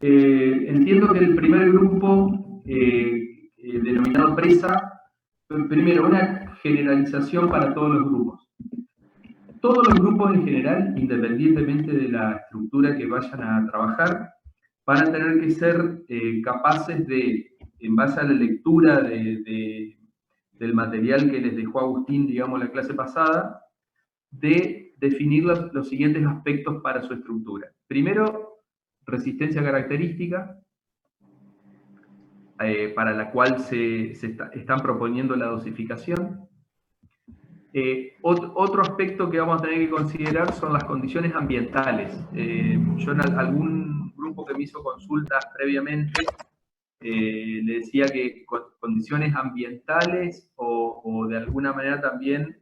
Entiendo que el primer grupo, denominado presa, primero, una generalización para todos los grupos. Todos los grupos en general, independientemente de la estructura que vayan a trabajar, van a tener que ser capaces de, en base a la lectura del material que les dejó Agustín, digamos, la clase pasada, de definir los siguientes aspectos para su estructura. Primero, resistencia característica, para la cual están proponiendo la dosificación. Otro aspecto que vamos a tener que considerar son las condiciones ambientales. Yo en algún grupo que me hizo consultas previamente, le decía que condiciones ambientales o de alguna manera también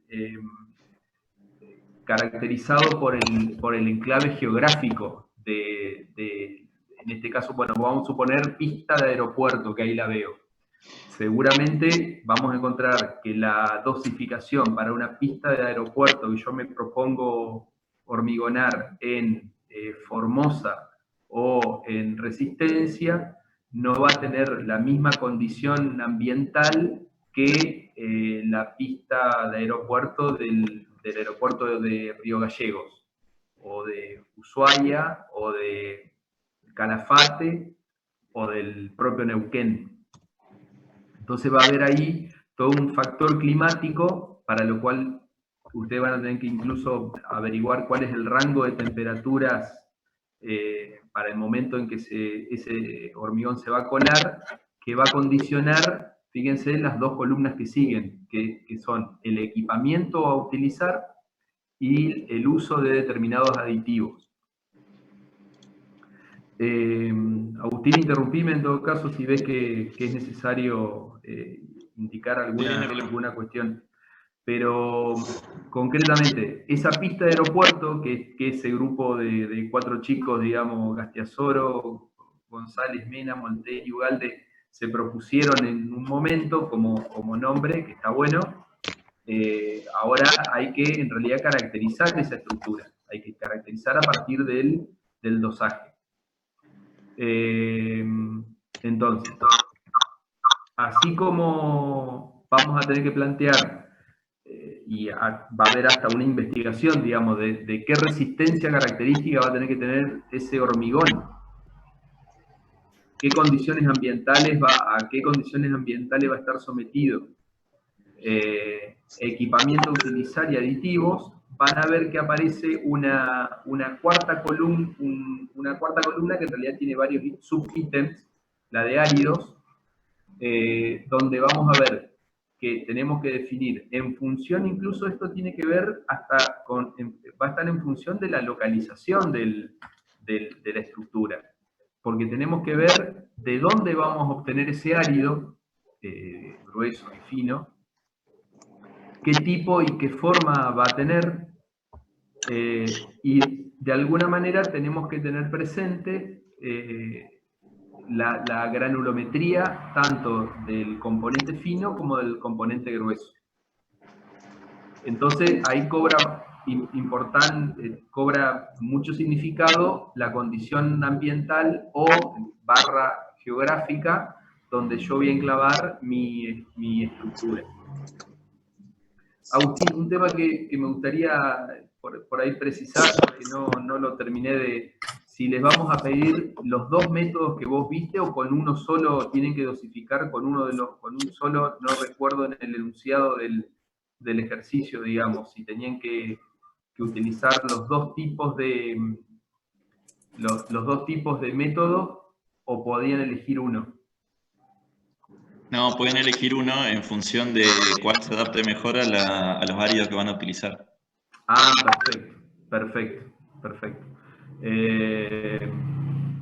caracterizado por el enclave geográfico en este caso, bueno, vamos a suponer pista de aeropuerto, que ahí la veo. Seguramente vamos a encontrar que la dosificación para una pista de aeropuerto que yo me propongo hormigonar en Formosa o en Resistencia, no va a tener la misma condición ambiental que la pista de aeropuerto del aeropuerto de Río Gallegos, o de Ushuaia, o de Calafate, o del propio Neuquén. Entonces va a haber ahí todo un factor climático, para lo cual ustedes van a tener que incluso averiguar cuál es el rango de temperaturas para el momento en que ese hormigón se va a colar, que va a condicionar, fíjense, las dos columnas que siguen, que son el equipamiento a utilizar y el uso de determinados aditivos. Agustín, interrumpime en todo caso si ves que es necesario indicar alguna cuestión. Pero concretamente, esa pista de aeropuerto, que ese grupo de 4 chicos, digamos, Gastiazoro, González, Mena, Monte y Ugalde, se propusieron en un momento como nombre, que está bueno, ahora hay que en realidad caracterizar esa estructura, hay que caracterizar a partir del dosaje. Entonces, así como vamos a tener que plantear, y va a haber hasta una investigación, digamos, de qué resistencia característica va a tener que tener ese hormigón, qué condiciones ambientales a qué condiciones ambientales va a estar sometido, equipamiento a utilizar y aditivos, van a ver que aparece una cuarta columna que en realidad tiene varios subítems, la de áridos, donde vamos a ver que tenemos que definir en función, incluso esto tiene que ver hasta va a estar en función de la localización de la estructura, porque tenemos que ver de dónde vamos a obtener ese árido, grueso y fino, qué tipo y qué forma va a tener, y de alguna manera tenemos que tener presente la granulometría tanto del componente fino como del componente grueso. Entonces ahí cobra mucho significado la condición ambiental o barra geográfica donde yo voy a enclavar mi estructura. Agustín, un tema que me gustaría por ahí precisar, porque no lo terminé de... Si les vamos a pedir los dos métodos que vos viste o con uno solo tienen que dosificar con un solo, no recuerdo en el enunciado del ejercicio, digamos, si tenían que utilizar los dos tipos de método o podían elegir uno. No, pueden elegir uno en función de cuál se adapte mejor a los áridos que van a utilizar. Ah, perfecto.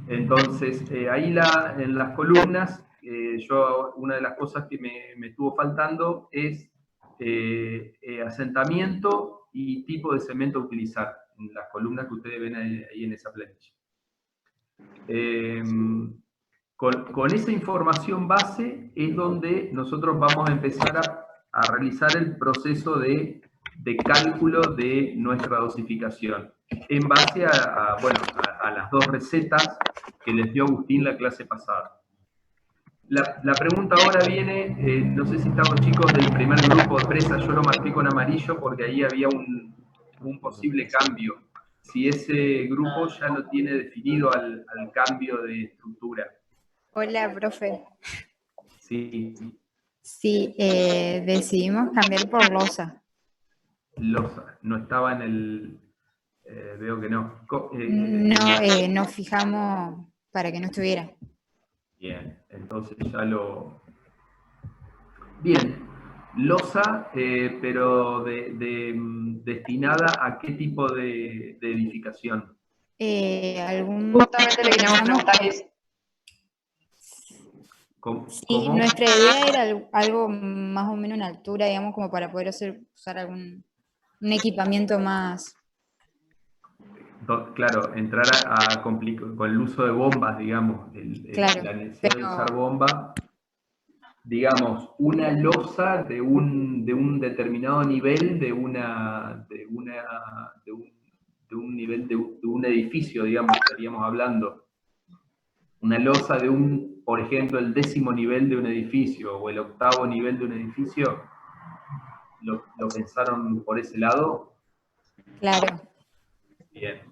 Entonces, ahí en las columnas, una de las cosas que me estuvo faltando es asentamiento y tipo de cemento a utilizar, en las columnas que ustedes ven ahí en esa planilla. Con esa información base es donde nosotros vamos a empezar a realizar el proceso de cálculo de nuestra dosificación, en base a a las dos recetas que les dio Agustín la clase pasada. La pregunta ahora viene, no sé si están los chicos del primer grupo de presa, yo lo marqué con amarillo porque ahí había un posible cambio. Si ese grupo ya lo tiene definido al cambio de estructura. Hola, profe. Sí. Sí, decidimos cambiar por losa. Losa, no estaba en el... veo que no. No, nos fijamos para que no estuviera. Bien, entonces ya lo... Bien, losa, pero destinada a qué tipo de edificación. Justamente lo que queríamos preguntar es, Sí, nuestra idea era algo más o menos en altura, digamos, como para poder usar un equipamiento más. Claro, entrar a complicar con el uso de bombas, digamos, Claro, la necesidad de usar bomba, digamos, una losa de un determinado nivel de un nivel de un edificio, digamos, estaríamos hablando. Una losa de por ejemplo, el 10º nivel de un edificio o el 8º nivel de un edificio, ¿lo pensaron por ese lado? Claro. Bien.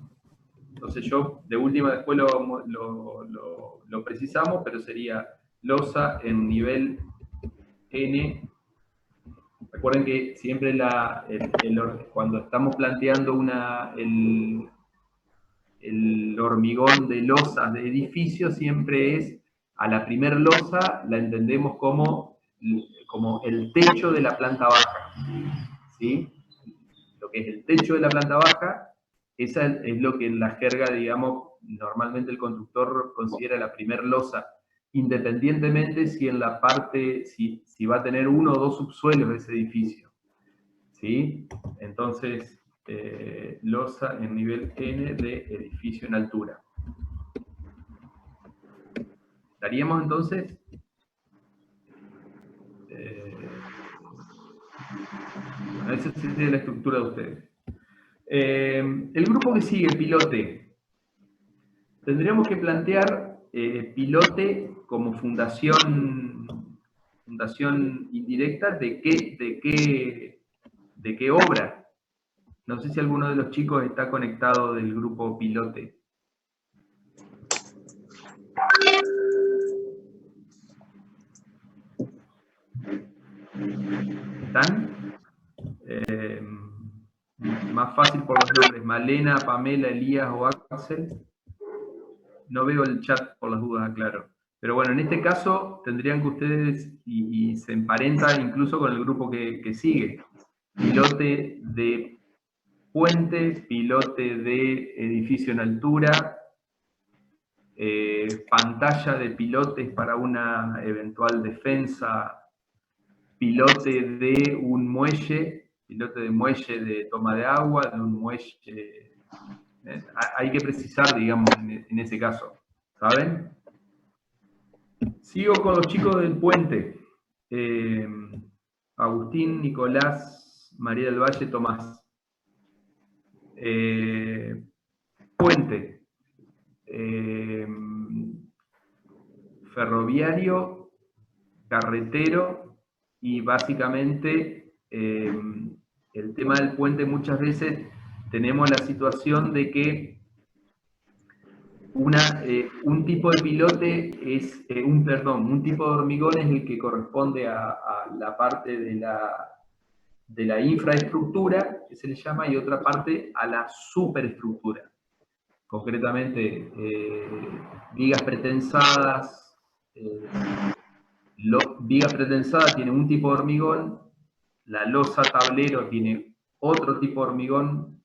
Entonces yo, de última, después lo precisamos, pero sería losa en nivel N. Recuerden que siempre cuando estamos planteando el hormigón de losas de edificios, siempre es a la primer losa, la entendemos como el techo de la planta baja. ¿Sí? Lo que es el techo de la planta baja, esa es lo que en la jerga, digamos, normalmente el constructor considera la primer losa, independientemente si en la parte, si va a tener uno o dos subsuelos de ese edificio. ¿Sí? Entonces, losa en nivel N de edificio en altura. ¿Estaríamos entonces? Esa sería la estructura de ustedes. El grupo que sigue, pilote. Tendríamos que plantear pilote como fundación indirecta de qué obra. No sé si alguno de los chicos está conectado del grupo pilote. ¿Están? Más fácil por los nombres, Malena, Pamela, Elías o Axel. No veo el chat por las dudas, aclaro. Pero bueno, en este caso tendrían que ustedes, y se emparenta incluso con el grupo que sigue, pilote de puente, pilote de edificio en altura, pantalla de pilotes para una eventual defensa, pilote de un muelle, pilote de muelle de toma de agua, de un muelle... hay que precisar, digamos, en ese caso, ¿saben? Sigo con los chicos del puente. Agustín, Nicolás, María del Valle, Tomás. Puente. Ferroviario, carretero y básicamente el tema del puente muchas veces tenemos la situación de que un tipo de pilote es, un tipo de hormigón es el que corresponde a la parte de la infraestructura, que se le llama, y otra parte a la superestructura. Concretamente, vigas pretensadas. Viga pretensada tiene un tipo de hormigón, la losa tablero tiene otro tipo de hormigón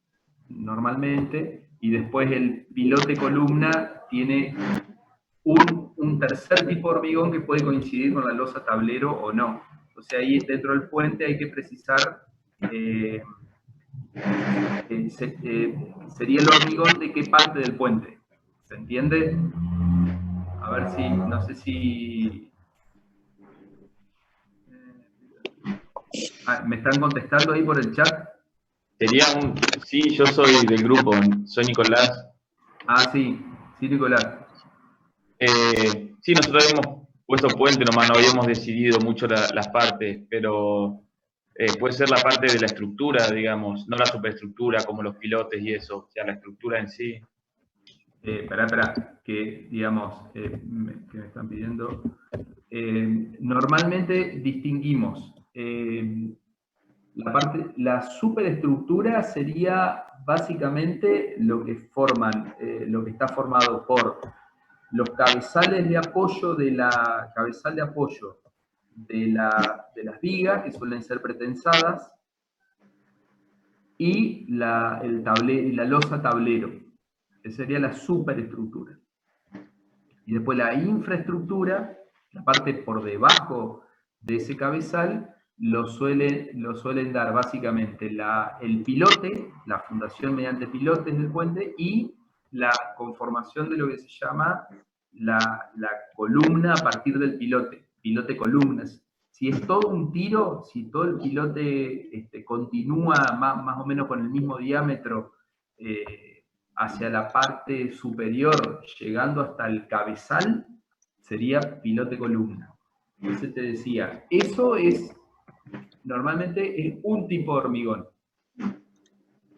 normalmente, y después el pilote columna tiene un tercer tipo de hormigón que puede coincidir con la losa tablero o no. Entonces ahí dentro del puente hay que precisar, sería el hormigón de qué parte del puente. ¿Se entiende? A ver si, no sé si... ¿Me están contestando ahí por el chat? Sí, yo soy del grupo, soy Nicolás. Ah, sí, sí, Nicolás. Sí, nosotros habíamos puesto puente nomás, no habíamos decidido mucho las partes, pero puede ser la parte de la estructura, digamos, no la superestructura como los pilotes y eso, o sea, la estructura en sí. Espera, que digamos, que me están pidiendo. Normalmente distinguimos la superestructura sería básicamente lo que forman, lo que está formado por los cabezales de apoyo cabezal de apoyo de las vigas, que suelen ser pretensadas, y la losa tablero, que sería la superestructura. Y después la infraestructura, la parte por debajo de ese cabezal, lo suelen dar básicamente el pilote, la fundación mediante pilotes del puente y la conformación de lo que se llama la columna a partir del pilote columnas. Si es todo un tiro, si todo el pilote continúa más o menos con el mismo diámetro hacia la parte superior, llegando hasta el cabezal, sería pilote columna. Entonces te decía, eso normalmente es un tipo de hormigón,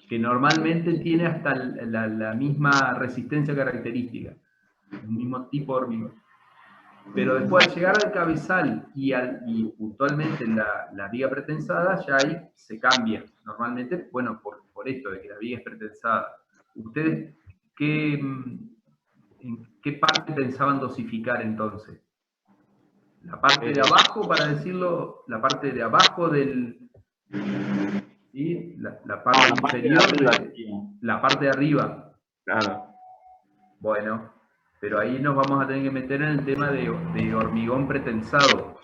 que normalmente tiene hasta la misma resistencia característica, el mismo tipo de hormigón. Pero después al llegar al cabezal y puntualmente la viga pretensada, ya ahí se cambia. Normalmente, bueno, por esto de que la viga es pretensada. ¿Ustedes en qué parte pensaban dosificar entonces? La parte de abajo, para decirlo, la parte de abajo ¿sí? La parte inferior, la parte de arriba. Claro. Bueno, pero ahí nos vamos a tener que meter en el tema de hormigón pretensado.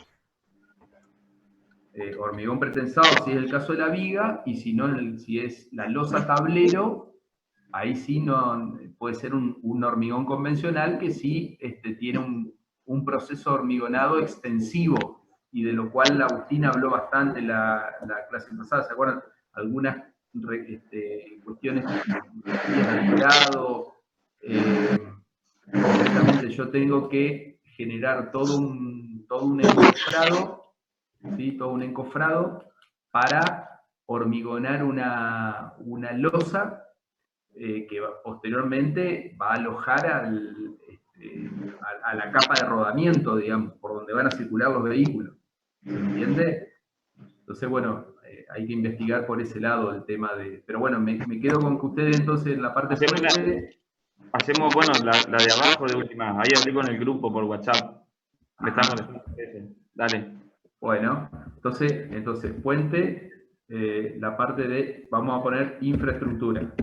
Hormigón pretensado si es el caso de la viga, y si no, si es la losa tablero, ahí sí no puede ser un hormigón convencional que sí tiene un proceso hormigonado extensivo, y de lo cual la Agustina habló bastante la clase pasada. ¿Se acuerdan? Algunas cuestiones de grado. Concretamente yo tengo que generar todo un encofrado, ¿sí? Todo un encofrado para hormigonar una losa que posteriormente va a alojar a la capa de rodamiento, digamos, por donde van a circular los vehículos. ¿Se entiende? Entonces, bueno, hay que investigar por ese lado el tema de... Pero bueno, me quedo con que ustedes entonces en la parte fuerte... Hacemos, bueno, la de abajo de última. Ahí hablé con el grupo por WhatsApp. Me están molestando. Dale. Bueno, entonces puente, la parte de... Vamos a poner infraestructura.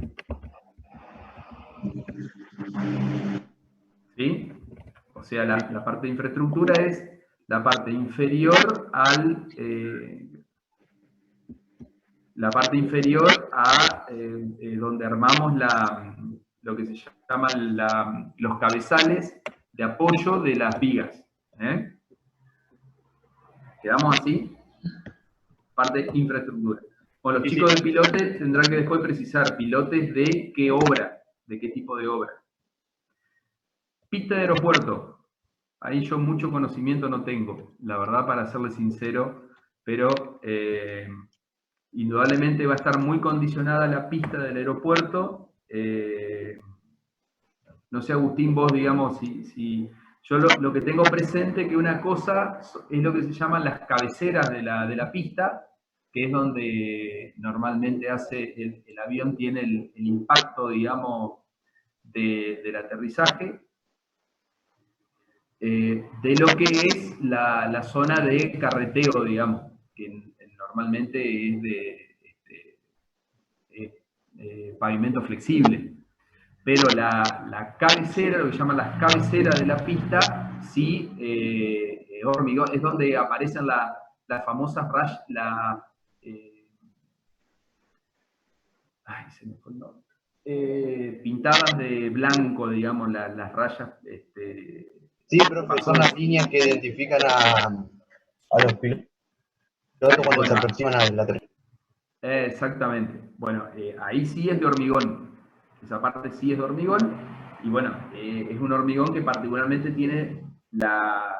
¿Sí? O sea, la parte de infraestructura es la parte inferior la parte inferior a donde armamos lo que se llama los cabezales de apoyo de las vigas. ¿Quedamos así? Parte de infraestructura. Bueno, los chicos de pilotes tendrán que después precisar pilotes de qué obra, de qué tipo de obra. Pista de aeropuerto. Ahí yo mucho conocimiento no tengo, la verdad, para serles sincero, pero indudablemente va a estar muy condicionada la pista del aeropuerto. No sé, Agustín, vos, digamos, si yo lo que tengo presente que una cosa es lo que se llaman las cabeceras de la pista, que es donde normalmente el avión tiene el impacto, digamos, del aterrizaje. De lo que es la zona de carreteo, digamos, que normalmente es de pavimento flexible. Pero la cabecera, lo que llaman las cabeceras de la pista, sí, hormigón, es donde aparecen las famosas rayas, se me fue el nombre. Pintadas de blanco, digamos, las rayas. Sí, profe, son las líneas que identifican a los pilotos cuando se aproximan a la torre. Exactamente. Bueno, ahí sí es de hormigón. Esa parte sí es de hormigón. Y bueno, es un hormigón que particularmente tiene la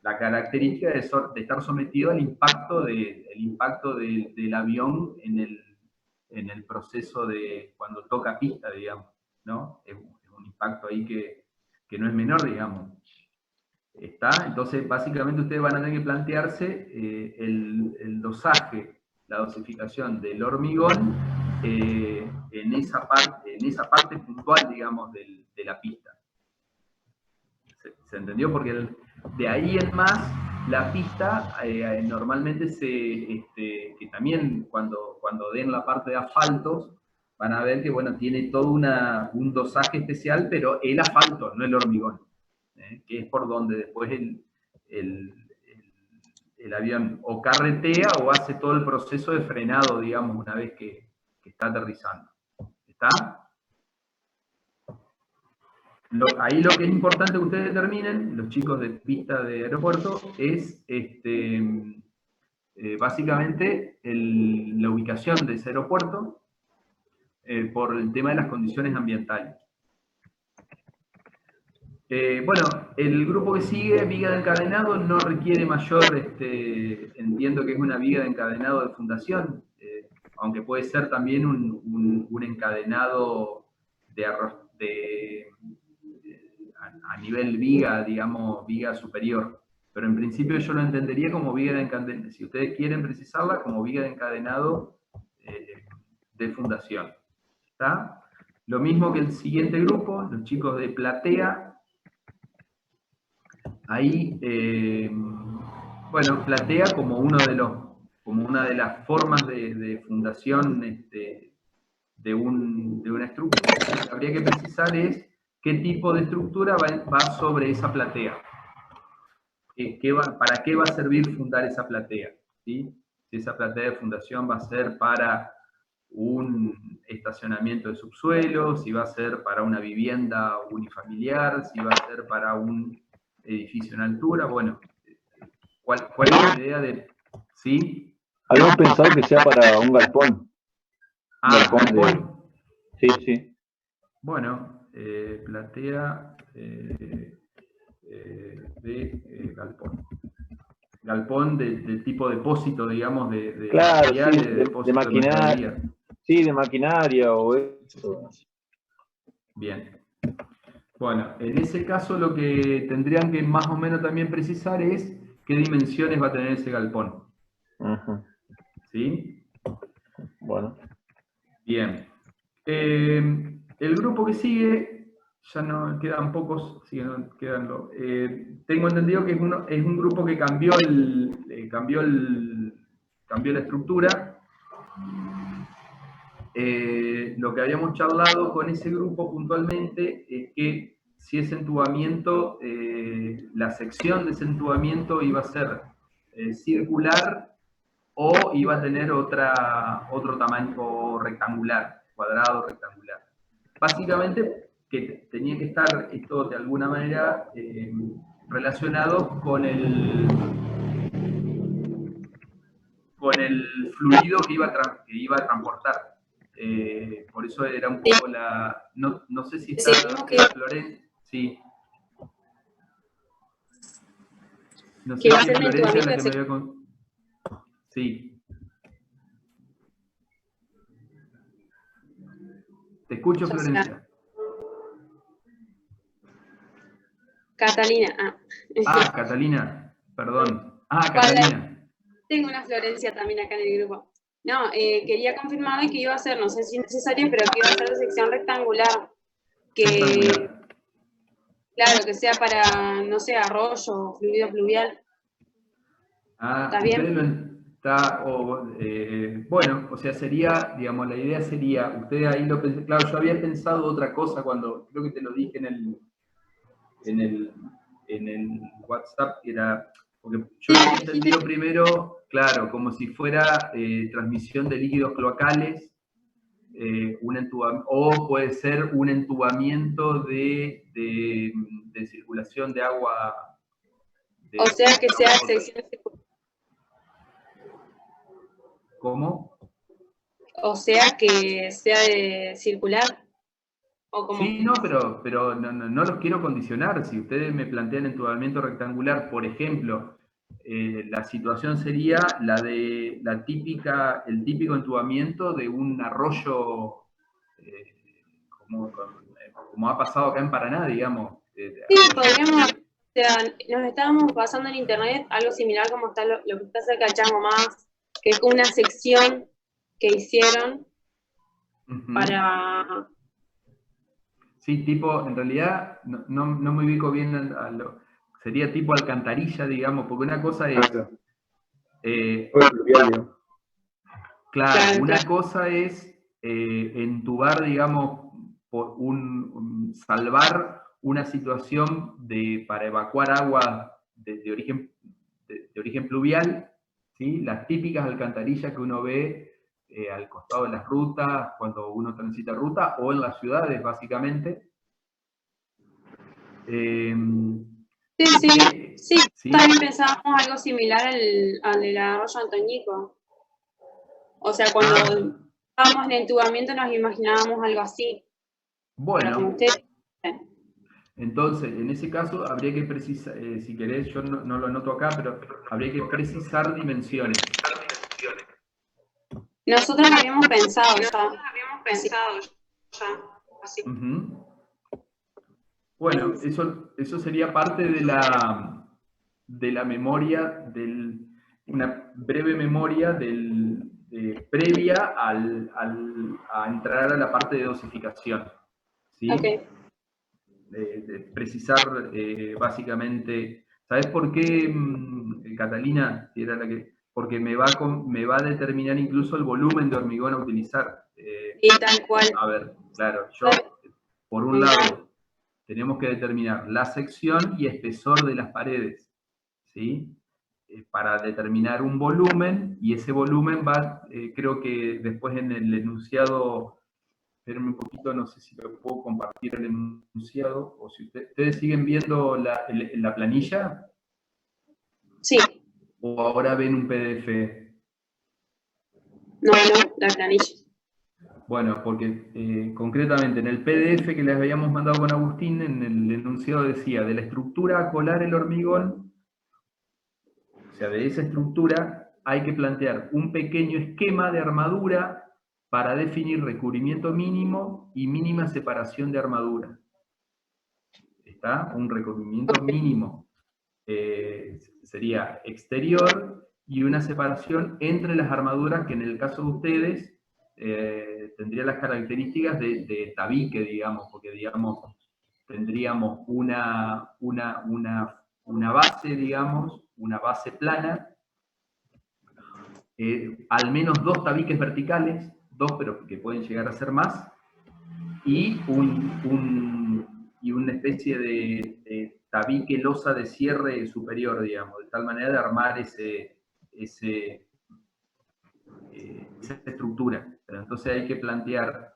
característica de estar sometido al impacto, del avión en el proceso de cuando toca pista, digamos, ¿no? Es un impacto ahí que no es menor, digamos. ¿Está? Entonces, básicamente ustedes van a tener que plantearse el dosaje, la dosificación del hormigón en esa parte puntual, digamos, de la pista. ¿Se entendió? Porque de ahí en más, la pista normalmente que también cuando den la parte de asfaltos, van a ver que, bueno, tiene todo un dosaje especial, pero el asfalto, no el hormigón, que es por donde después el, el avión o carretea o hace todo el proceso de frenado, digamos, una vez que está aterrizando. ¿Está? Ahí lo que es importante que ustedes determinen, los chicos de pista de aeropuerto, es básicamente la ubicación de ese aeropuerto por el tema de las condiciones ambientales. Bueno, el grupo que sigue, viga de encadenado, no requiere mayor, entiendo que es una viga de encadenado de fundación, aunque puede ser también un encadenado a nivel viga, digamos, viga superior. Pero en principio yo lo entendería como viga de encadenado, si ustedes quieren precisarla, como viga de encadenado de fundación. ¿Está? Lo mismo que el siguiente grupo, los chicos de platea. Ahí, bueno, platea como una de las formas de fundación de una estructura. Lo que habría que precisar es qué tipo de estructura va sobre esa platea. ¿Para qué va a servir fundar esa platea? ¿Sí? Si esa platea de fundación va a ser para un estacionamiento de subsuelo, si va a ser para una vivienda unifamiliar, si va a ser para un edificio en altura, bueno, ¿cuál es la idea de...? ¿Sí? Habíamos pensado que sea para un galpón. ¿Galpón? Sí, sí. Bueno, platea de galpón. Galpón de tipo depósito, digamos, de claro, materiales, sí, depósito de maquinaria. Sí, de maquinaria o eso. Bien. Bueno, en ese caso lo que tendrían que más o menos también precisar es qué dimensiones va a tener ese galpón. ¿Sí? Bueno. Bien. El grupo que sigue, ya no quedan pocos, tengo entendido que es un grupo que cambió la estructura. Lo que habíamos charlado con ese grupo puntualmente es que si ese entubamiento, la sección de ese entubamiento iba a ser circular o iba a tener otro tamaño rectangular, cuadrado rectangular. Básicamente que tenía que estar esto de alguna manera relacionado con el fluido que iba a transportar. Por eso era un poco no sé si está Florencia. Sí. No sé si es Florencia la que me había con... Sí. Te escucho, Florencia. Catalina. Catalina, perdón. Catalina. Tengo una Florencia también acá en el grupo. No, quería confirmarme que iba a ser, no sé si es necesario, pero que iba a ser de sección rectangular. Claro, que sea para, no sé, arroyo, fluido pluvial. ¿Está bien? Bueno, o sea, sería, digamos, la idea sería, usted ahí lo pensé, claro, yo había pensado otra cosa cuando, creo que te lo dije en el WhatsApp, era, porque yo había entendido primero, claro, como si fuera transmisión de líquidos cloacales, o puede ser un entubamiento de circulación de agua. O sea, que sea sección circular. ¿Cómo? O sea, que sea de circular. ¿O como? Sí, no, pero no los quiero condicionar. Si ustedes me plantean entubamiento rectangular, por ejemplo, la situación sería el típico entubamiento de un arroyo, como ha pasado acá en Paraná, digamos. Sí, podríamos, o sea, nos estábamos basando en internet, algo similar como está lo que está cerca de Chango Más, que es como una sección que hicieron para... Sí, tipo, en realidad no me ubico bien sería tipo alcantarilla, digamos, porque una cosa es... Claro, una cosa es entubar, digamos, salvar una situación para evacuar agua de origen pluvial, ¿sí? Las típicas alcantarillas que uno ve al costado de las rutas, cuando uno transita ruta, o en las ciudades, básicamente. Sí, también pensábamos algo similar al del arroyo Antoñico. O sea, cuando estábamos en entubamiento nos imaginábamos algo así. Bueno, entonces, en ese caso habría que precisar, si querés, yo no lo anoto acá, pero habría que precisar dimensiones. Nosotros habíamos pensado ya. Así. Bueno, eso sería parte de la memoria, una breve memoria previa a entrar a la parte de dosificación. ¿Sí? Okay. De precisar básicamente, ¿sabes por qué, Catalina? Porque me va a determinar incluso el volumen de hormigón a utilizar. Y tal cual. A ver, claro, por un lado, tenemos que determinar la sección y espesor de las paredes, ¿sí? Para determinar un volumen, y ese volumen va, creo que después en el enunciado, espérenme un poquito, no sé si lo puedo compartir el enunciado, o si ustedes siguen viendo la planilla. Sí. ¿O ahora ven un PDF? No, la planilla. Bueno, porque concretamente en el PDF que les habíamos mandado con Agustín, en el enunciado decía, de la estructura a colar el hormigón, o sea, de esa estructura hay que plantear un pequeño esquema de armadura para definir recubrimiento mínimo y mínima separación de armadura. ¿Está? Un recubrimiento mínimo sería exterior y una separación entre las armaduras que en el caso de ustedes tendría las características de tabique, digamos, porque digamos tendríamos una base, digamos, una base plana, al menos 2 tabiques verticales, 2 pero que pueden llegar a ser más, y una especie de tabique losa de cierre superior, digamos, de tal manera de armar esa estructura. Pero entonces hay que plantear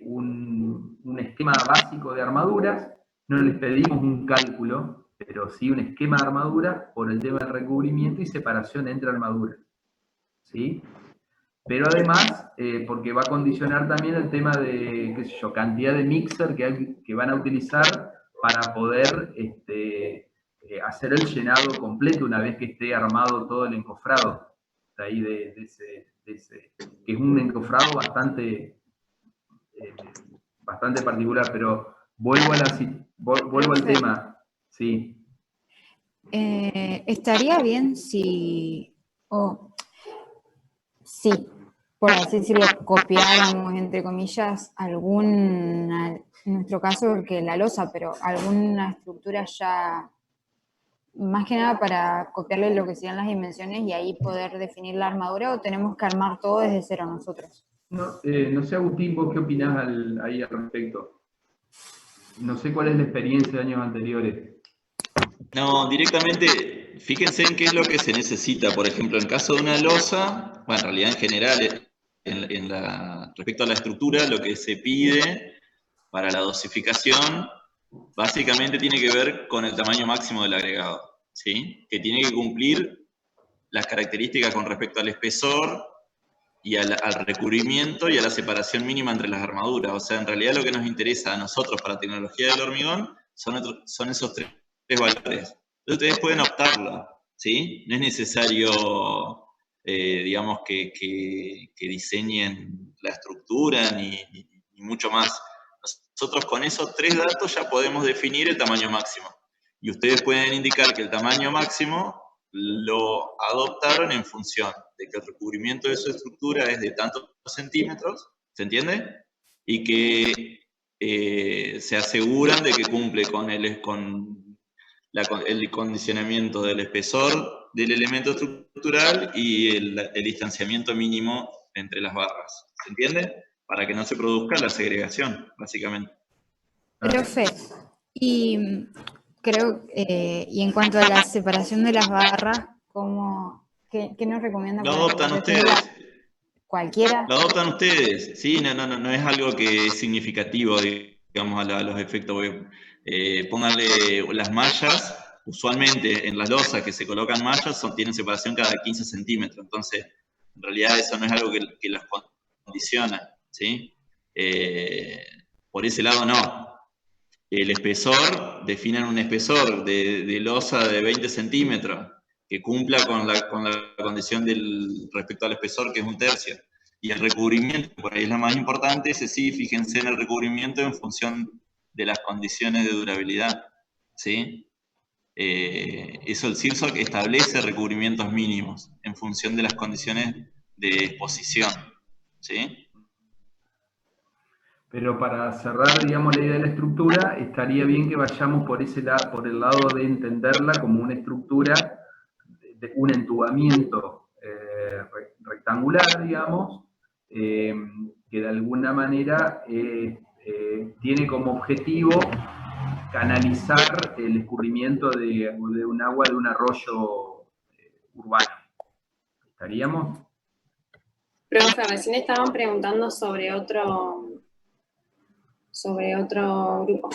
un esquema básico de armaduras. No les pedimos un cálculo, pero sí un esquema de armadura por el tema del recubrimiento y separación entre armaduras. ¿Sí? Pero además, porque va a condicionar también el tema de, qué sé yo, cantidad de mixer que van a utilizar para poder hacer el llenado completo una vez que esté armado todo el encofrado. De ahí que es un encofrado bastante particular, pero vuelvo al tema. Sí. Estaría bien si por así decirlo, copiáramos, entre comillas, en nuestro caso, que la losa, pero alguna estructura ya, más que nada para copiarle lo que serían las dimensiones y ahí poder definir la armadura, o tenemos que armar todo desde cero nosotros. No sé, Agustín, ¿vos qué opinás ahí al respecto? No sé cuál es la experiencia de años anteriores. No, directamente, fíjense en qué es lo que se necesita. Por ejemplo, en caso de una losa, bueno, en realidad en general, respecto a la estructura, lo que se pide para la dosificación, básicamente tiene que ver con el tamaño máximo del agregado, ¿sí? Que tiene que cumplir las características con respecto al espesor y al recubrimiento y a la separación mínima entre las armaduras. O sea, en realidad lo que nos interesa a nosotros para tecnología del hormigón son esos tres valores. Entonces ustedes pueden optarlo, ¿sí? No es necesario, digamos, que diseñen la estructura ni mucho más. Nosotros con esos tres datos ya podemos definir el tamaño máximo. Y ustedes pueden indicar que el tamaño máximo lo adoptaron en función de que el recubrimiento de su estructura es de tantos centímetros, ¿se entiende? Y que se aseguran de que cumple con el condicionamiento del espesor del elemento estructural y el distanciamiento mínimo entre las barras, ¿se entiende? Para que no se produzca la segregación, básicamente. Profe, y creo, y en cuanto a la separación de las barras, ¿qué nos recomienda? Lo para adoptan definirla? ustedes. ¿Cualquiera? Lo adoptan ustedes, sí, no es algo que es significativo, digamos, a los efectos. Pónganle las mallas, usualmente en las losas que se colocan mallas tienen separación cada 15 centímetros, entonces en realidad eso no es algo que las condiciona, ¿sí? Por ese lado no. El espesor, definen un espesor de losa de 20 centímetros, que cumpla con la condición respecto al espesor, que es 1/3. Y el recubrimiento, por ahí es la más importante, ese sí, fíjense en el recubrimiento en función de las condiciones de durabilidad, ¿sí? Eso el CIRSOC establece recubrimientos mínimos en función de las condiciones de exposición, ¿sí? Pero para cerrar, digamos, la idea de la estructura, estaría bien que vayamos por el lado de entenderla como una estructura, de un entubamiento rectangular, digamos, que de alguna manera tiene como objetivo canalizar el escurrimiento de un agua de un arroyo urbano. ¿Estaríamos? Profe, recién estaban preguntando sobre otro grupo.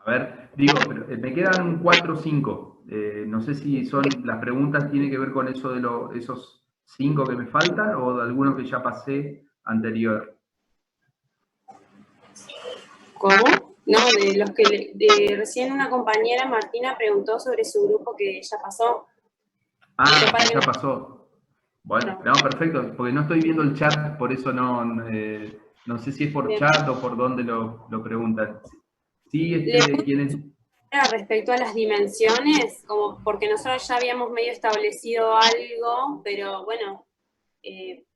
A ver, digo, pero me quedan 4 o 5. No sé si las preguntas tienen que ver con eso de esos 5 que me faltan o de alguno que ya pasé anterior. ¿Cómo? No, de los que recién una compañera, Martina, preguntó sobre su grupo que ya pasó. Ah, ya pasó. Bueno, no, perfecto, porque no estoy viendo el chat, por eso no sé si es por Bien. chat o por dónde lo preguntan. Sí, ¿quién es? Respecto a las dimensiones, como porque nosotros ya habíamos medio establecido algo, pero bueno,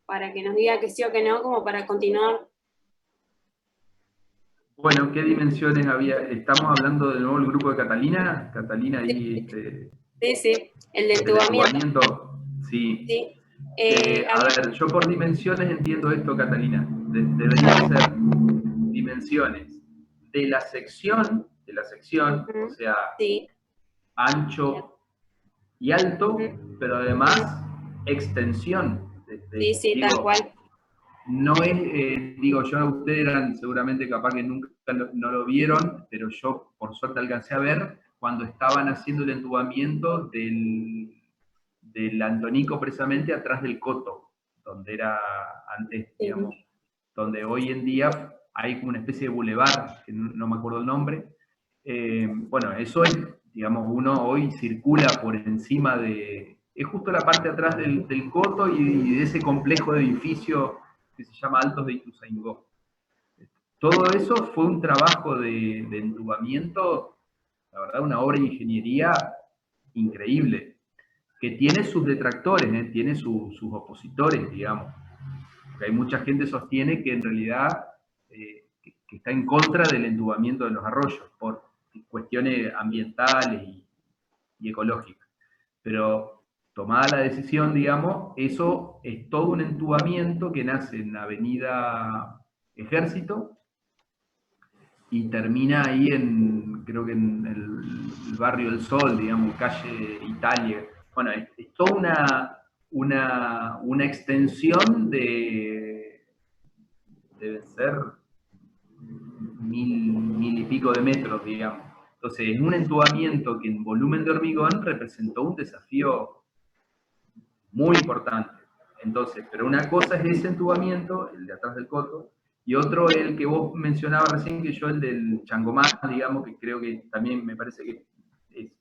para que nos diga que sí o que no, como para continuar. Bueno, ¿qué dimensiones había? ¿Estamos hablando de nuevo del grupo de Catalina? Catalina ahí... Sí, el de entubamiento. Sí. Sí. A ver, yo por dimensiones entiendo esto, Catalina. Deberían ser dimensiones de la sección, o sea, sí, ancho y alto, pero además extensión. Sí, tal cual. No es, digo yo, ustedes eran seguramente capaz que nunca no lo vieron, pero yo por suerte alcancé a ver cuando estaban haciendo el entubamiento del Antonico precisamente atrás del Coto, donde era antes, digamos, donde hoy en día hay como una especie de bulevar, que no me acuerdo el nombre. Bueno, eso es, digamos, uno hoy circula por encima es justo la parte atrás del Coto y de ese complejo de edificios que se llama Altos de Ituzaingó. Todo eso fue un trabajo de entubamiento, la verdad, una obra de ingeniería increíble, que tiene sus detractores, tiene sus opositores, digamos. Porque hay mucha gente que sostiene que en realidad que está en contra del entubamiento de los arroyos, por cuestiones ambientales y ecológicas. Pero tomada la decisión, digamos, eso es todo un entubamiento que nace en la avenida Ejército y termina ahí creo que en el barrio del Sol, digamos, calle Italia. Bueno, es toda una extensión deben ser 1000 y pico de metros, digamos. Entonces, es un entubamiento que en volumen de hormigón representó un desafío muy importante. Entonces, pero una cosa es ese entubamiento, el de atrás del coto, y otro el que vos mencionabas recién, que yo el del changomán, digamos, que creo que también me parece que es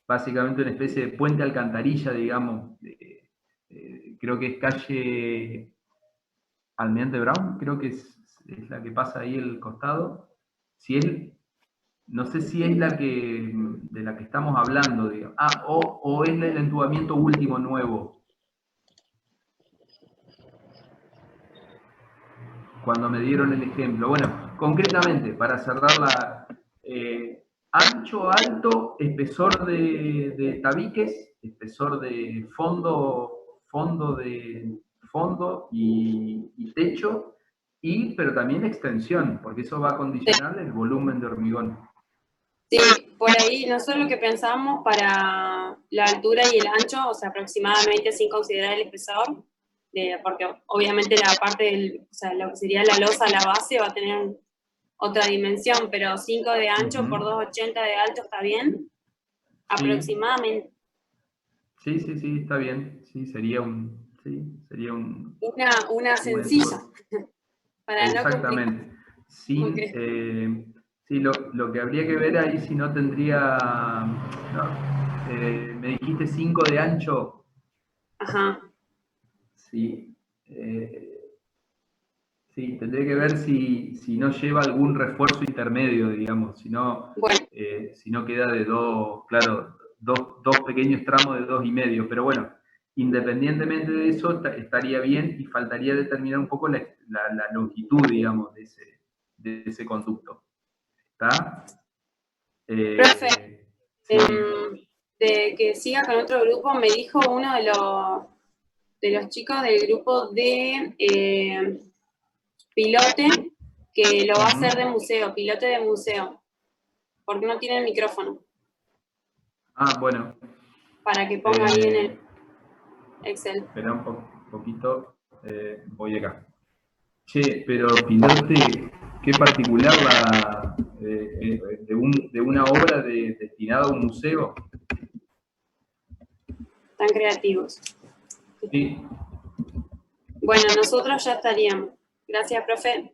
básicamente una especie de puente alcantarilla, digamos, creo que es calle Almirante Brown, creo que es la que pasa ahí el costado. Si es, no sé si es la que de la que estamos hablando, digamos. O es el entubamiento último nuevo. Cuando me dieron el ejemplo. Bueno, concretamente, para cerrar ancho, alto, espesor de tabiques, espesor de fondo y techo, pero también extensión, porque eso va a condicionar el volumen de hormigón. Sí, por ahí nosotros lo que pensamos para la altura y el ancho, o sea, aproximadamente sin considerar el espesor, porque obviamente la parte o sea, lo que sería la losa, la base, va a tener otra dimensión, pero 5 de ancho por 2,80 de alto está bien, aproximadamente. Sí, está bien. Sí, sería una sencilla. Para exactamente. No sí, lo que habría que ver ahí si no tendría... me dijiste 5 de ancho. Ajá. Sí. Sí, tendría que ver si no lleva algún refuerzo intermedio, digamos, si no queda de dos pequeños tramos de 2,5, pero bueno, independientemente de eso, estaría bien y faltaría determinar un poco la longitud, digamos, de ese conducto. ¿Está? Profe, sí. de que siga con otro grupo, me dijo uno de los chicos del grupo de pilote que lo va a hacer de museo, pilote de museo, porque no tiene el micrófono. Bueno. Para que ponga ahí en el Excel. Espera un poquito, voy acá. Che, pero pilote, qué particular de una obra destinada a un museo. Tan creativos. Sí. Bueno, nosotros ya estaríamos. Gracias, profe.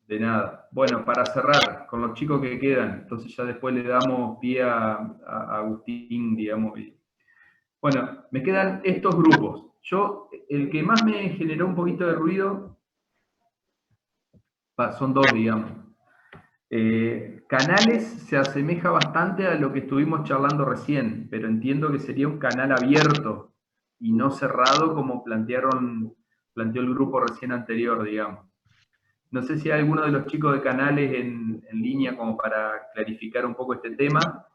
De nada. Bueno, para cerrar con los chicos que quedan, entonces ya después le damos pie a Agustín, digamos. Bueno, me quedan estos grupos. El que más me generó un poquito de ruido, son dos, digamos. Canales se asemeja bastante a lo que estuvimos charlando recién, pero entiendo que sería un canal abierto y no cerrado como planteó el grupo recién anterior, digamos. No sé si hay alguno de los chicos de canales en línea como para clarificar un poco este tema,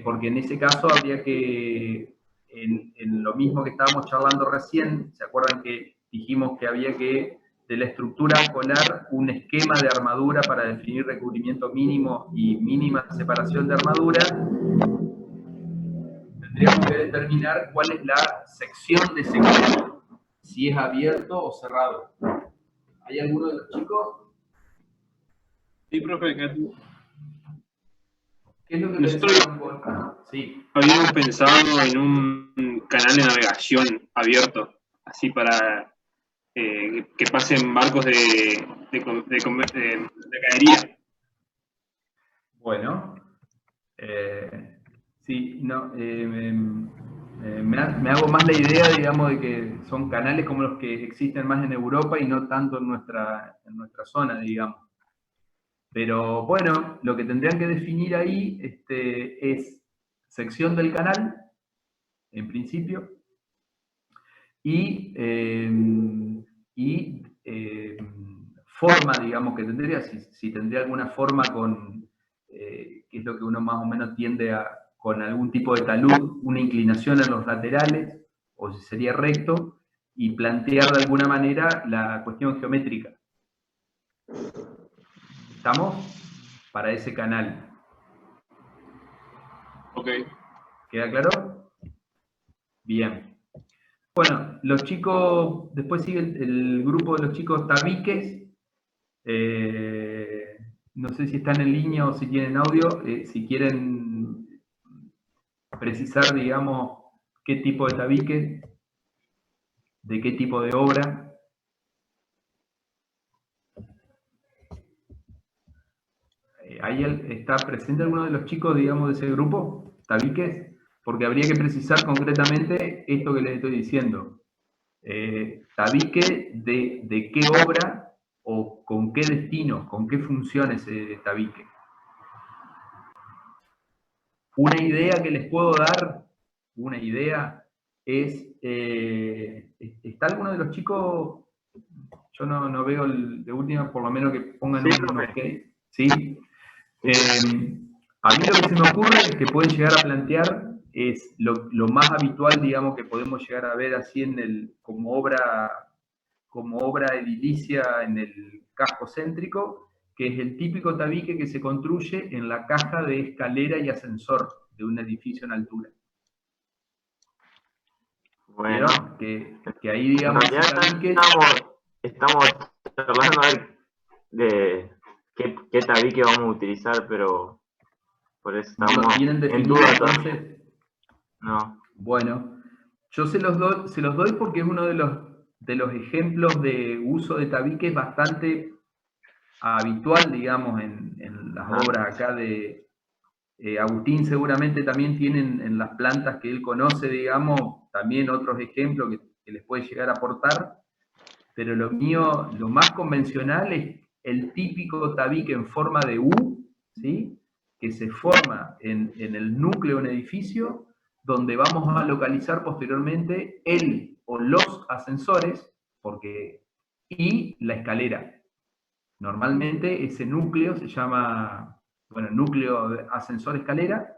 porque en ese caso habría que, en lo mismo que estábamos charlando recién, ¿se acuerdan que dijimos que había que de la estructura colar un esquema de armadura para definir recubrimiento mínimo y mínima separación de armadura? Tendríamos que determinar cuál es la sección de ese canal, si es abierto o cerrado. ¿Hay alguno de los chicos? Sí, profe. ¿Qué es lo que nosotros habíamos pensado en un canal de navegación abierto, así para que pasen barcos de cadería. Bueno, sí, no, me hago más la idea, digamos, de que son canales como los que existen más en Europa y no tanto en nuestra zona, digamos. Pero bueno, lo que tendrían que definir ahí es sección del canal, en principio, y forma, digamos, que tendría, si tendría alguna forma que es lo que uno más o menos tiende con algún tipo de talud, una inclinación en los laterales, o si sería recto, y plantear de alguna manera la cuestión geométrica. ¿Estamos? Para ese canal. Ok. ¿Queda claro? Bien. Bueno, los chicos, después sigue el grupo de los chicos tabiques. No sé si están en línea o si tienen audio. Si quieren precisar, digamos, qué tipo de tabique. de qué tipo de obra. ¿Está presente alguno de los chicos, digamos, de ese grupo? ¿Tabiques? Porque habría que precisar concretamente esto que les estoy diciendo. Tabique de qué obra o con qué destino, con qué funciones tabique. Una idea que les puedo dar, una idea, es, ¿está alguno de los chicos? Yo no veo de última, por lo menos que pongan un ok. ¿Sí? A mí lo que se me ocurre que pueden llegar a plantear es lo más habitual, digamos, que podemos llegar a ver así como obra edilicia en el casco céntrico, que es el típico tabique que se construye en la caja de escalera y ascensor de un edificio en altura. Bueno, que ahí, digamos, en realidad tabique... estamos charlando a ver de qué tabique vamos a utilizar, pero por eso estamos en duda todavía. No. Bueno, yo se los doy porque es uno de los ejemplos de uso de tabiques bastante habitual, digamos, en las obras acá de Agustín. Seguramente también tienen en las plantas que él conoce, digamos, también otros ejemplos que les puede llegar a aportar, pero lo mío, lo más convencional es el típico tabique en forma de U, ¿sí? Que se forma en el núcleo de un edificio, donde vamos a localizar posteriormente el o los ascensores, y la escalera. Normalmente ese núcleo se llama, núcleo de ascensor-escalera.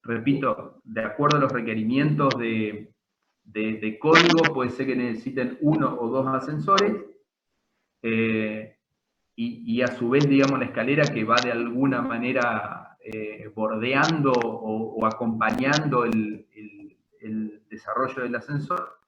Repito, de acuerdo a los requerimientos de código, puede ser que necesiten 1 o 2 ascensores, y a su vez, digamos, la escalera que va de alguna manera bordeando o acompañando el desarrollo del ascensor,